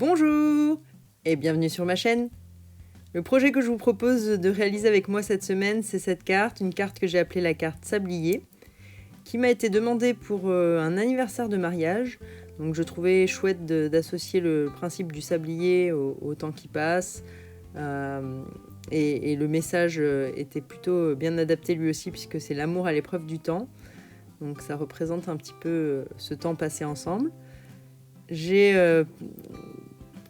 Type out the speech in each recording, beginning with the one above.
Bonjour et bienvenue sur ma chaîne. Le projet que je vous propose de réaliser avec moi cette semaine, c'est cette carte, une carte que j'ai appelée la carte Sablier, qui m'a été demandée pour un anniversaire de mariage. Donc je trouvais chouette d'associer le principe du sablier au temps qui passe. Et le message était plutôt bien adapté lui aussi, puisque c'est l'amour à l'épreuve du temps. Donc ça représente un petit peu ce temps passé ensemble. J'ai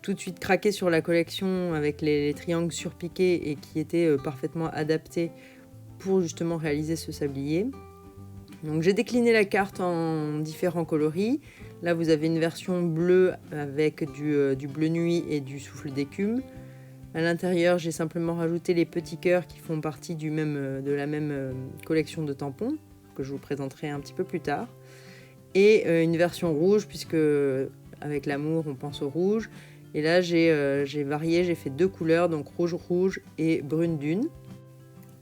tout de suite craqué sur la collection avec les triangles surpiqués et qui étaient parfaitement adaptés pour justement réaliser ce sablier. Donc j'ai décliné la carte en différents coloris. Là vous avez une version bleue avec du bleu nuit et du souffle d'écume. À l'intérieur j'ai simplement rajouté les petits cœurs qui font partie de la même collection de tampons que je vous présenterai un petit peu plus tard. Et une version rouge, puisque avec l'amour on pense au rouge. Et là j'ai varié, j'ai fait deux couleurs, donc rouge et brune dune.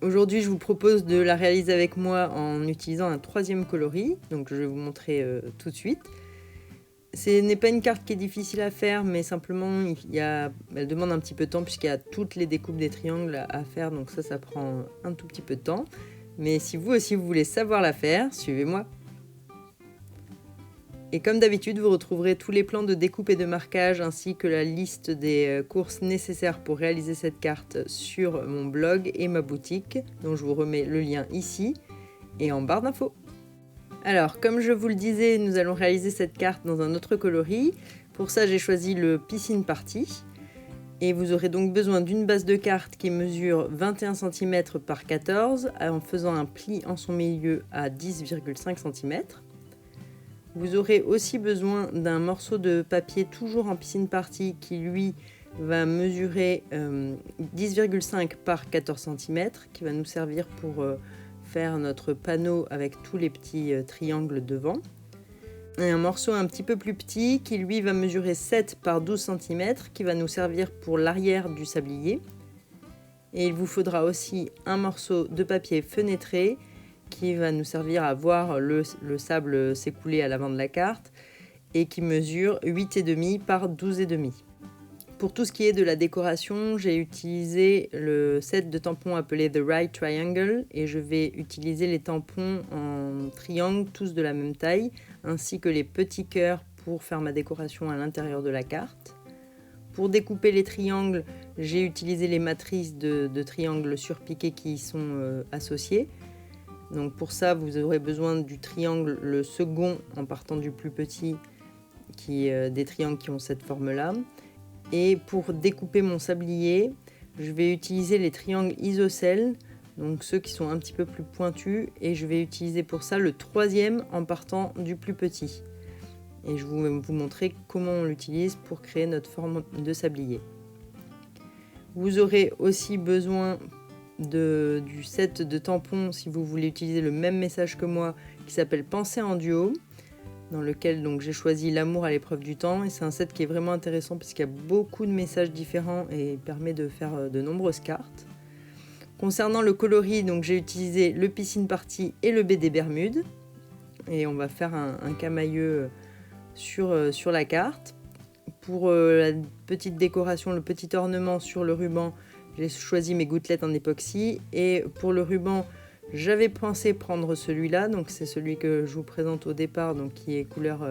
Aujourd'hui je vous propose de la réaliser avec moi en utilisant un troisième coloris, donc je vais vous montrer tout de suite. Ce n'est pas une carte qui est difficile à faire, mais simplement elle demande un petit peu de temps puisqu'il y a toutes les découpes des triangles à faire, donc ça prend un tout petit peu de temps. Mais si vous aussi vous voulez savoir la faire, suivez-moi. Et comme d'habitude, vous retrouverez tous les plans de découpe et de marquage ainsi que la liste des courses nécessaires pour réaliser cette carte sur mon blog et ma boutique, dont je vous remets le lien ici et en barre d'infos. Alors, comme je vous le disais, nous allons réaliser cette carte dans un autre coloris. Pour ça, j'ai choisi le Piscine Party. Et vous aurez donc besoin d'une base de carte qui mesure 21 cm par 14 en faisant un pli en son milieu à 10,5 cm. Vous aurez aussi besoin d'un morceau de papier toujours en Piscine Party qui lui va mesurer 10,5 par 14 cm qui va nous servir pour faire notre panneau avec tous les petits triangles devant. Et un morceau un petit peu plus petit qui lui va mesurer 7 par 12 cm qui va nous servir pour l'arrière du sablier. Et il vous faudra aussi un morceau de papier fenêtré qui va nous servir à voir le sable s'écouler à l'avant de la carte et qui mesure 8,5 par 12,5. Pour tout ce qui est de la décoration, j'ai utilisé le set de tampons appelé The Right Triangle et je vais utiliser les tampons en triangle, tous de la même taille, ainsi que les petits cœurs pour faire ma décoration à l'intérieur de la carte. Pour découper les triangles, j'ai utilisé les matrices de triangles surpiqués qui y sont associées. Donc pour ça, vous aurez besoin du triangle, le second en partant du plus petit, des triangles qui ont cette forme-là. Et pour découper mon sablier, je vais utiliser les triangles isocèles, donc ceux qui sont un petit peu plus pointus, et je vais utiliser pour ça le troisième en partant du plus petit. Et je vais vous montrer comment on l'utilise pour créer notre forme de sablier. Vous aurez aussi besoin du set de tampons si vous voulez utiliser le même message que moi qui s'appelle Penser en duo, dans lequel donc j'ai choisi l'amour à l'épreuve du temps, et c'est un set qui est vraiment intéressant parce qu'il y a beaucoup de messages différents et permet de faire de nombreuses cartes. Concernant le coloris, donc j'ai utilisé le Piscine Party et le BD Bermude et on va faire un camailleux sur la carte. Pour la petite décoration, le petit ornement sur le ruban, j'ai choisi mes gouttelettes en époxy et pour le ruban, j'avais pensé prendre celui-là, donc c'est celui que je vous présente au départ, donc qui est couleur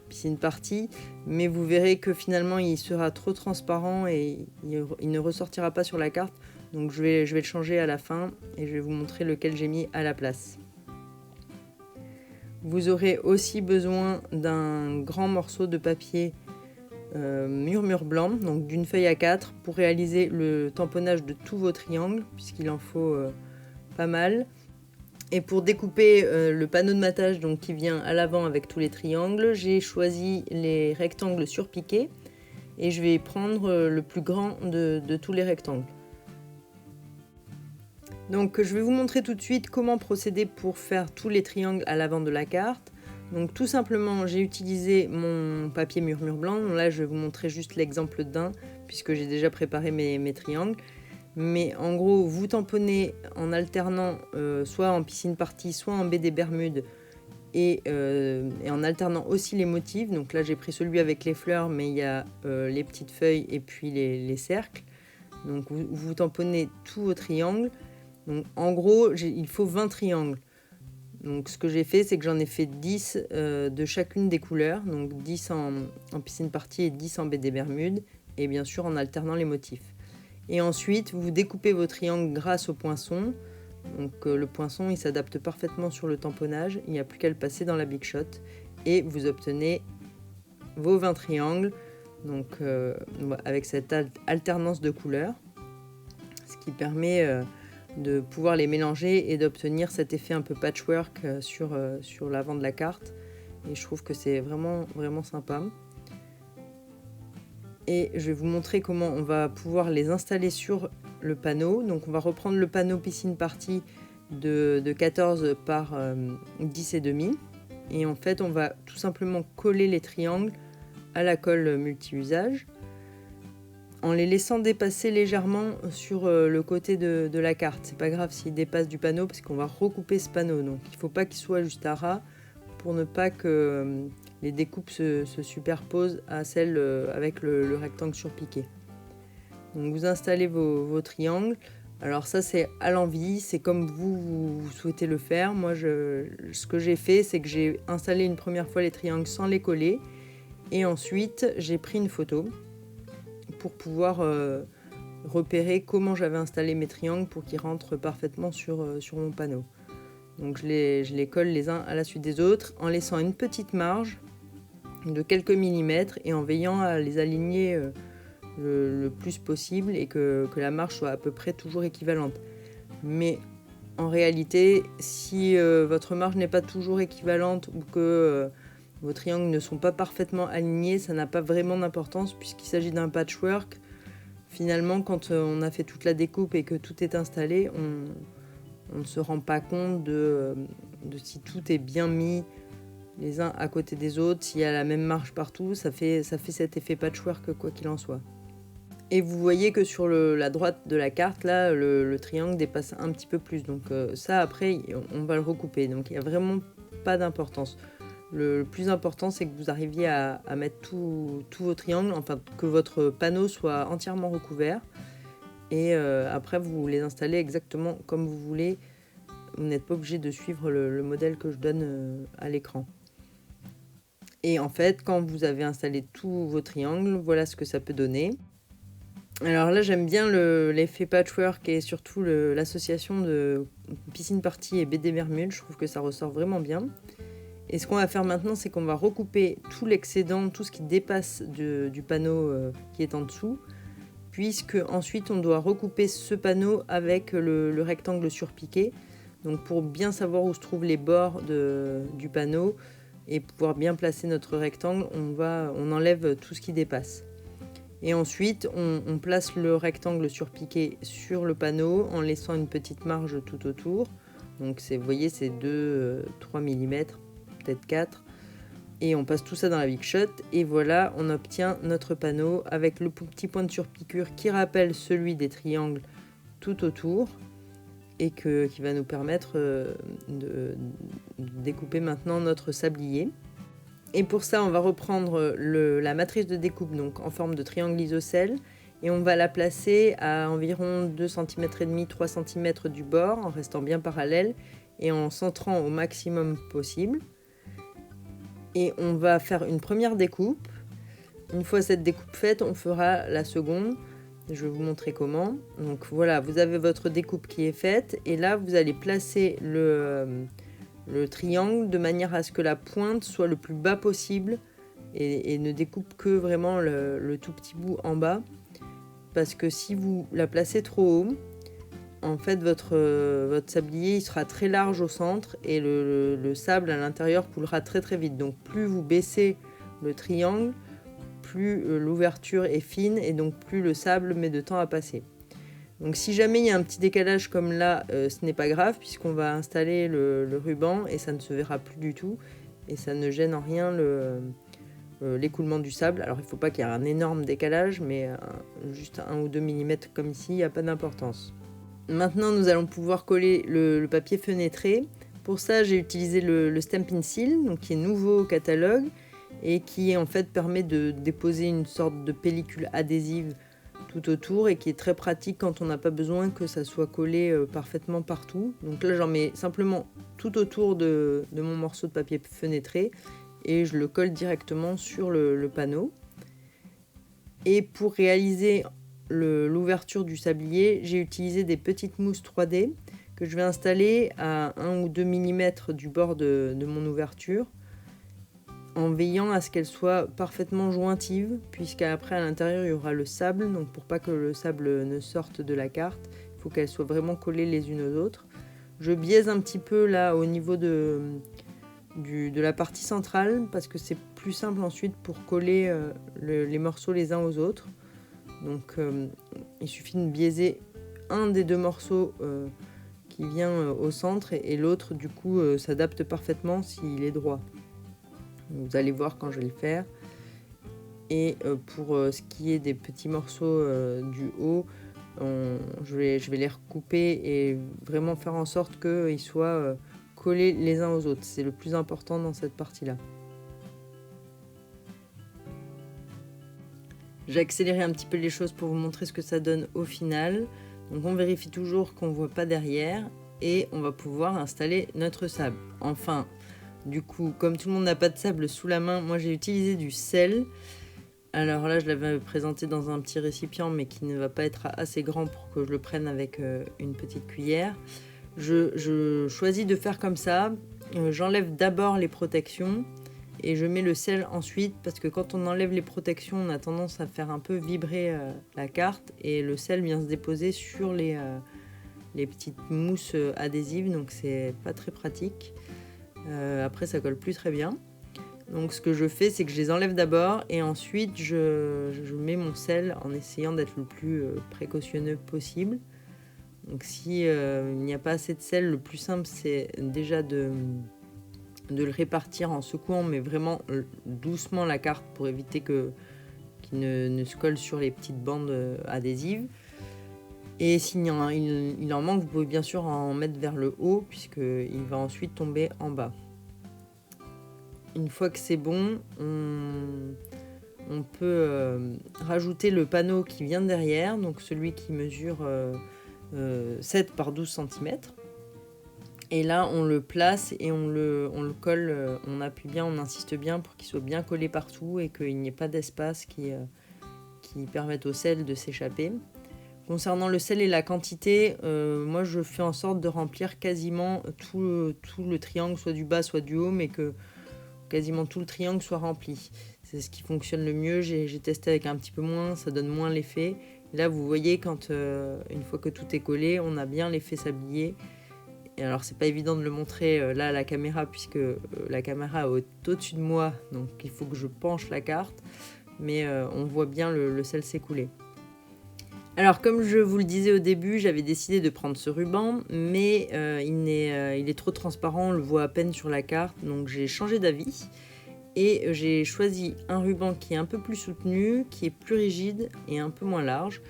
Piscine Party, mais vous verrez que finalement il sera trop transparent et il ne ressortira pas sur la carte, donc je vais le changer à la fin et je vais vous montrer lequel j'ai mis à la place. Vous aurez aussi besoin d'un grand morceau de papier murmure blanc, donc d'une feuille A4 pour réaliser le tamponnage de tous vos triangles, puisqu'il en faut pas mal. Et pour découper le panneau de matage donc, qui vient à l'avant avec tous les triangles, j'ai choisi les rectangles surpiqués et je vais prendre le plus grand de tous les rectangles. Donc je vais vous montrer tout de suite comment procéder pour faire tous les triangles à l'avant de la carte. Donc tout simplement, j'ai utilisé mon papier murmure blanc. Là, je vais vous montrer juste l'exemple d'un, puisque j'ai déjà préparé mes triangles. Mais en gros, vous tamponnez en alternant soit en Piscine Party, soit en BD Bermude et en alternant aussi les motifs. Donc là j'ai pris celui avec les fleurs, mais il y a les petites feuilles et puis les cercles. Donc vous tamponnez tous vos triangles. Donc en gros il faut 20 triangles. Donc ce que j'ai fait, c'est que j'en ai fait 10 de chacune des couleurs. Donc 10 en piscine party et 10 en baie des Bermudes. Et bien sûr en alternant les motifs. Et ensuite vous découpez vos triangles grâce au poinçon. Donc le poinçon il s'adapte parfaitement sur le tamponnage, il n'y a plus qu'à le passer dans la Big Shot et vous obtenez vos 20 triangles donc, avec cette alternance de couleurs, ce qui permet de pouvoir les mélanger et d'obtenir cet effet un peu patchwork sur l'avant de la carte, et je trouve que c'est vraiment sympa. Et je vais vous montrer comment on va pouvoir les installer sur le panneau. Donc on va reprendre le panneau piscine party de 14 par 10 et demi. Et en fait on va tout simplement coller les triangles à la colle multi-usage en les laissant dépasser légèrement sur le côté de la carte. C'est pas grave s'ils dépassent du panneau parce qu'on va recouper ce panneau. Donc il ne faut pas qu'il soit juste à ras pour ne pas que les découpes se superposent à celles avec le rectangle surpiqué. Donc vous installez vos triangles. Alors ça c'est à l'envie, c'est comme vous souhaitez le faire. Moi ce que j'ai fait, c'est que j'ai installé une première fois les triangles sans les coller. Et ensuite j'ai pris une photo pour pouvoir repérer comment j'avais installé mes triangles pour qu'ils rentrent parfaitement sur mon panneau. Donc je les colle les uns à la suite des autres en laissant une petite marge de quelques millimètres et en veillant à les aligner le plus possible et que la marge soit à peu près toujours équivalente. Mais en réalité, si votre marge n'est pas toujours équivalente ou que vos triangles ne sont pas parfaitement alignés, ça n'a pas vraiment d'importance puisqu'il s'agit d'un patchwork. Finalement, quand on a fait toute la découpe et que tout est installé, on ne se rend pas compte de si tout est bien mis les uns à côté des autres, s'il y a la même marge partout, ça fait cet effet patchwork quoi qu'il en soit. Et vous voyez que sur la droite de la carte, là, le triangle dépasse un petit peu plus. Donc ça, après, on va le recouper. Donc il n'y a vraiment pas d'importance. Le plus important, c'est que vous arriviez à mettre tous vos triangles, enfin que votre panneau soit entièrement recouvert. Et après, vous les installez exactement comme vous voulez. Vous n'êtes pas obligé de suivre le modèle que je donne à l'écran. Et en fait, quand vous avez installé tous vos triangles, voilà ce que ça peut donner. Alors là, j'aime bien l'effet patchwork et surtout l'association de piscine party et baie des Bermudes. Je trouve que ça ressort vraiment bien. Et ce qu'on va faire maintenant, c'est qu'on va recouper tout l'excédent, tout ce qui dépasse du panneau qui est en dessous, puisque ensuite on doit recouper ce panneau avec le rectangle surpiqué. Donc pour bien savoir où se trouvent les bords du panneau et pouvoir bien placer notre rectangle, on enlève tout ce qui dépasse. Et ensuite, on place le rectangle surpiqué sur le panneau en laissant une petite marge tout autour. Donc vous voyez, c'est 2-3 mm, peut-être 4. Et on passe tout ça dans la Big Shot. Et voilà, on obtient notre panneau avec le petit point de surpiqûre qui rappelle celui des triangles tout autour. Et qui va nous permettre de découper maintenant notre sablier. Et pour ça, on va reprendre la matrice de découpe donc en forme de triangle isocèle et on va la placer à environ 2,5 cm, 3 cm du bord en restant bien parallèle et en centrant au maximum possible. Et on va faire une première découpe. Une fois cette découpe faite, on fera la seconde. Je vais vous montrer comment. Donc voilà, vous avez votre découpe qui est faite et là vous allez placer le triangle de manière à ce que la pointe soit le plus bas possible et ne découpe que vraiment le tout petit bout en bas, parce que si vous la placez trop haut, en fait votre sablier il sera très large au centre et le sable à l'intérieur coulera très très vite. Donc plus vous baissez le triangle, plus l'ouverture est fine et donc plus le sable met de temps à passer. Donc si jamais il y a un petit décalage comme là, ce n'est pas grave puisqu'on va installer le ruban et ça ne se verra plus du tout et ça ne gêne en rien l'écoulement du sable. Alors il ne faut pas qu'il y ait un énorme décalage, mais juste 1 ou 2 mm comme ici, il n'y a pas d'importance. Maintenant nous allons pouvoir coller le papier fenêtré. Pour ça, j'ai utilisé le Stampin' Seal, donc qui est nouveau au catalogue et qui en fait permet de déposer une sorte de pellicule adhésive tout autour et qui est très pratique quand on n'a pas besoin que ça soit collé parfaitement partout. Donc là, j'en mets simplement tout autour de mon morceau de papier fenêtré et je le colle directement sur le panneau. Et pour réaliser l'ouverture du sablier, j'ai utilisé des petites mousses 3D que je vais installer à 1 ou 2 mm du bord de mon ouverture, en veillant à ce qu'elles soient parfaitement jointives, puisqu'après à l'intérieur il y aura le sable, donc pour pas que le sable ne sorte de la carte, il faut qu'elles soient vraiment collées les unes aux autres. Je biaise un petit peu là au niveau de la partie centrale, parce que c'est plus simple ensuite pour coller les morceaux les uns aux autres. Donc il suffit de biaiser un des deux morceaux qui vient au centre et l'autre du coup s'adapte parfaitement s'il est droit. Vous allez voir quand je vais le faire. Et pour ce qui est des petits morceaux du haut, je vais les recouper et vraiment faire en sorte qu'ils soient collés les uns aux autres. C'est le plus important dans cette partie-là. J'ai accéléré un petit peu les choses pour vous montrer ce que ça donne au final. Donc on vérifie toujours qu'on ne voit pas derrière et on va pouvoir installer notre sable. Enfin, du coup, comme tout le monde n'a pas de sable sous la main, moi j'ai utilisé du sel. Alors là, je l'avais présenté dans un petit récipient, mais qui ne va pas être assez grand pour que je le prenne avec une petite cuillère. Je choisis de faire comme ça. J'enlève d'abord les protections et je mets le sel ensuite, parce que quand on enlève les protections, on a tendance à faire un peu vibrer la carte et le sel vient se déposer sur les petites mousses adhésives, donc c'est pas très pratique. Après, ça colle plus très bien. Donc ce que je fais, c'est que je les enlève d'abord et ensuite je mets mon sel en essayant d'être le plus précautionneux possible. Donc si il n'y a pas assez de sel, le plus simple c'est déjà de le répartir en secouant, mais vraiment doucement la carte pour éviter qu'il ne se colle sur les petites bandes adhésives. Et s'il il en manque, vous pouvez bien sûr en mettre vers le haut puisqu'il va ensuite tomber en bas. Une fois que c'est bon, on peut rajouter le panneau qui vient derrière, donc celui qui mesure 7 par 12 cm. Et là, on le place et on le colle, on appuie bien, on insiste bien pour qu'il soit bien collé partout et qu'il n'y ait pas d'espace qui permette au sel de s'échapper. Concernant le sel et la quantité, moi je fais en sorte de remplir quasiment tout le triangle, soit du bas, soit du haut, mais que quasiment tout le triangle soit rempli. C'est ce qui fonctionne le mieux. J'ai testé avec un petit peu moins, ça donne moins l'effet. Là, vous voyez, quand une fois que tout est collé, on a bien l'effet sablier. Et alors, c'est pas évident de le montrer là à la caméra, puisque la caméra est au-dessus de moi, donc il faut que je penche la carte. Mais on voit bien le sel s'écouler. Alors, comme je vous le disais au début, j'avais décidé de prendre ce ruban, mais il est trop transparent, on le voit à peine sur la carte, donc j'ai changé d'avis. Et j'ai choisi un ruban qui est un peu plus soutenu, qui est plus rigide et un peu moins large,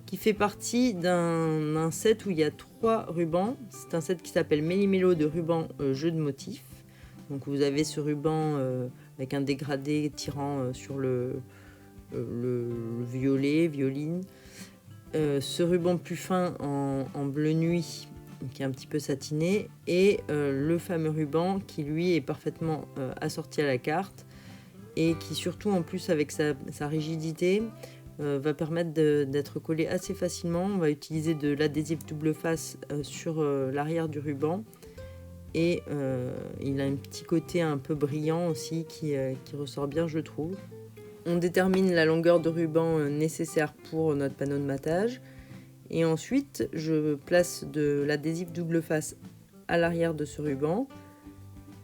qui fait partie d'un set où il y a 3 rubans. C'est un set qui s'appelle Méli-Mélo de rubans jeu de motifs. Donc vous avez ce ruban avec un dégradé tirant sur le violet, violine. Ce ruban plus fin en bleu nuit qui est un petit peu satiné et le fameux ruban qui lui est parfaitement assorti à la carte et qui surtout en plus avec sa rigidité va permettre d'être collé assez facilement. On va utiliser de l'adhésif double face sur l'arrière du ruban et il a un petit côté un peu brillant aussi qui ressort bien, je trouve. On détermine la longueur de ruban nécessaire pour notre panneau de matage. Et ensuite, je place de l'adhésif double face à l'arrière de ce ruban.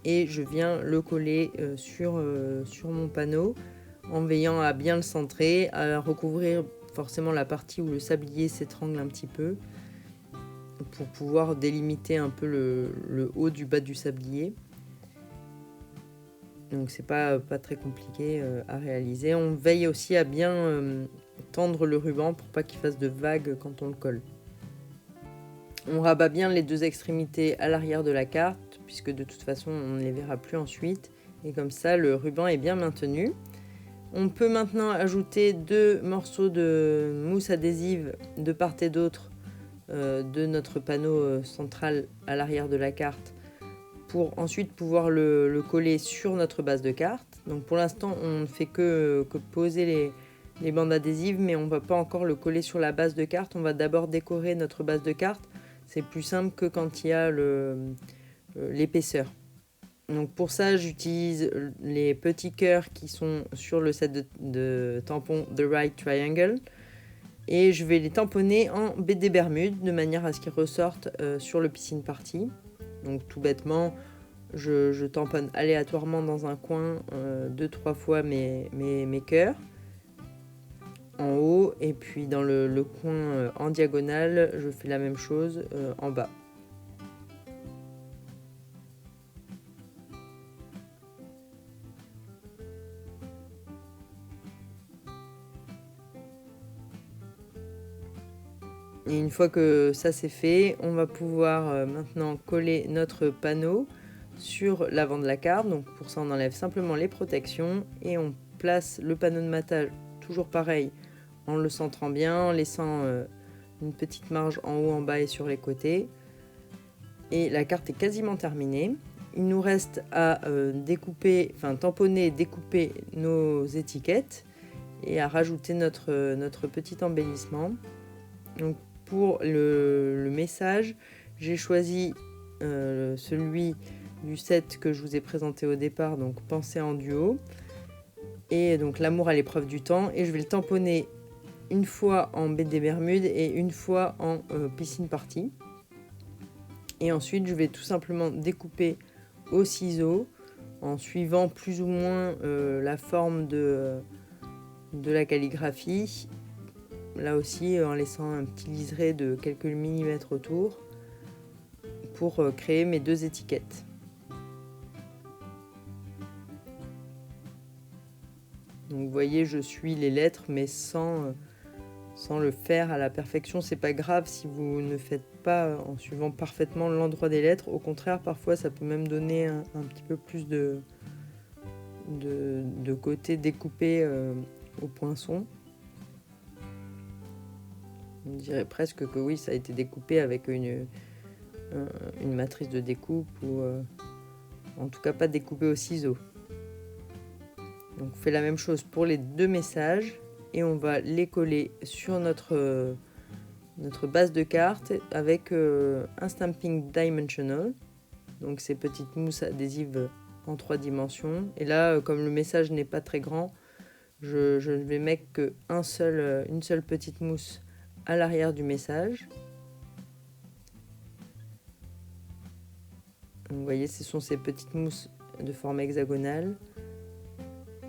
Et je viens le coller sur mon panneau en veillant à bien le centrer, à recouvrir forcément la partie où le sablier s'étrangle un petit peu pour pouvoir délimiter un peu le haut du bas du sablier. Donc c'est pas très compliqué à réaliser. On veille aussi à bien tendre le ruban pour pas qu'il fasse de vagues quand on le colle. On rabat bien les deux extrémités à l'arrière de la carte puisque de toute façon on ne les verra plus ensuite. Et comme ça le ruban est bien maintenu. On peut maintenant ajouter 2 morceaux de mousse adhésive de part et d'autre de notre panneau central à l'arrière de la carte pour ensuite pouvoir le coller sur notre base de carte. Donc pour l'instant on ne fait que poser les bandes adhésives, mais on ne va pas encore le coller sur la base de carte. On va d'abord décorer notre base de carte. C'est plus simple que quand il y a l'épaisseur. Donc pour ça, j'utilise les petits cœurs qui sont sur le set de tampons The Right Triangle. Et je vais les tamponner en BD Bermude de manière à ce qu'ils ressortent sur le Piscine Party. Donc tout bêtement, je tamponne aléatoirement dans un coin 2-3 fois mes cœurs en haut, et puis dans le coin en diagonale, je fais la même chose en bas. Et une fois que ça c'est fait, on va pouvoir maintenant coller notre panneau sur l'avant de la carte. Donc pour ça, on enlève simplement les protections et on place le panneau de matage, toujours pareil, en le centrant bien, en laissant une petite marge en haut, en bas et sur les côtés. Et la carte est quasiment terminée. Il nous reste à tamponner et découper nos étiquettes et à rajouter notre petit embellissement. Donc pour le message, j'ai choisi celui du set que je vous ai présenté au départ, donc Pensez en duo, et donc l'amour à l'épreuve du temps, et je vais le tamponner une fois en BD Bermude et une fois en Piscine Party. Et ensuite je vais tout simplement découper au ciseau en suivant plus ou moins la forme de la calligraphie. Là aussi en laissant un petit liseré de quelques millimètres autour pour créer mes 2 étiquettes. Donc vous voyez, je suis les lettres mais sans le faire à la perfection. C'est pas grave si vous ne faites pas en suivant parfaitement l'endroit des lettres. Au contraire, parfois ça peut même donner un petit peu plus de côté découpé au poinçon. On dirait presque que oui, ça a été découpé avec une matrice de découpe ou en tout cas pas découpé au ciseau. Donc on fait la même chose pour les 2 messages et on va les coller sur notre base de carte avec un stamping dimensional, donc ces petites mousses adhésives en 3 dimensions. Et là, comme le message n'est pas très grand, je ne vais mettre qu'une seule petite mousse à l'arrière du message. Donc, vous voyez, ce sont ces petites mousses de forme hexagonale.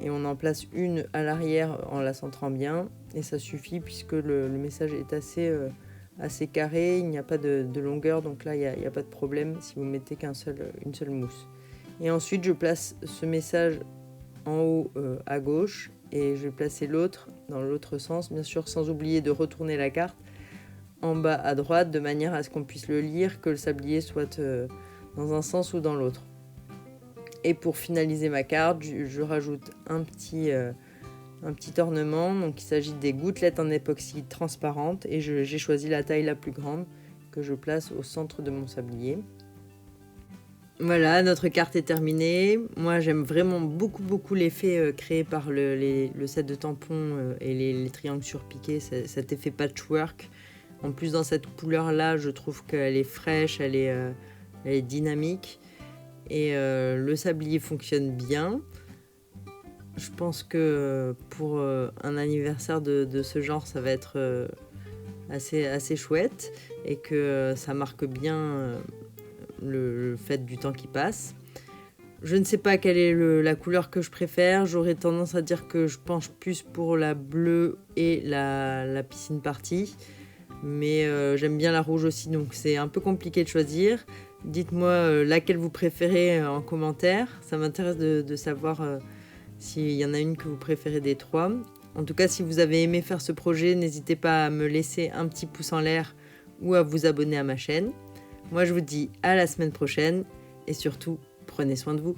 Et on en place une à l'arrière en la centrant bien. Et ça suffit puisque le message est assez carré, il n'y a pas de longueur. Donc là, il n'y a pas de problème si vous mettez une seule mousse. Et ensuite, je place ce message en haut à gauche. Et je vais placer l'autre dans l'autre sens, bien sûr, sans oublier de retourner la carte en bas à droite, de manière à ce qu'on puisse le lire, que le sablier soit dans un sens ou dans l'autre. Et pour finaliser ma carte, je rajoute un petit ornement. Donc il s'agit des gouttelettes en époxy transparentes et j'ai choisi la taille la plus grande que je place au centre de mon sablier. Voilà, notre carte est terminée. Moi, j'aime vraiment beaucoup l'effet créé par le set de tampons et les triangles surpiqués, cet effet patchwork. En plus, dans cette couleur-là, je trouve qu'elle est fraîche, elle est dynamique. Et le sablier fonctionne bien. Je pense que pour un anniversaire de ce genre, ça va être assez chouette et que ça marque bien le fait du temps qui passe. Je ne sais pas quelle est la couleur que je préfère. J'aurais tendance à dire que je penche plus pour la bleue et la Piscine Party. Mais j'aime bien la rouge aussi, donc c'est un peu compliqué de choisir. Dites-moi laquelle vous préférez en commentaire. Ça m'intéresse de savoir s'il y en a une que vous préférez des 3. En tout cas, si vous avez aimé faire ce projet, n'hésitez pas à me laisser un petit pouce en l'air ou à vous abonner à ma chaîne. Moi, je vous dis à la semaine prochaine et surtout, prenez soin de vous.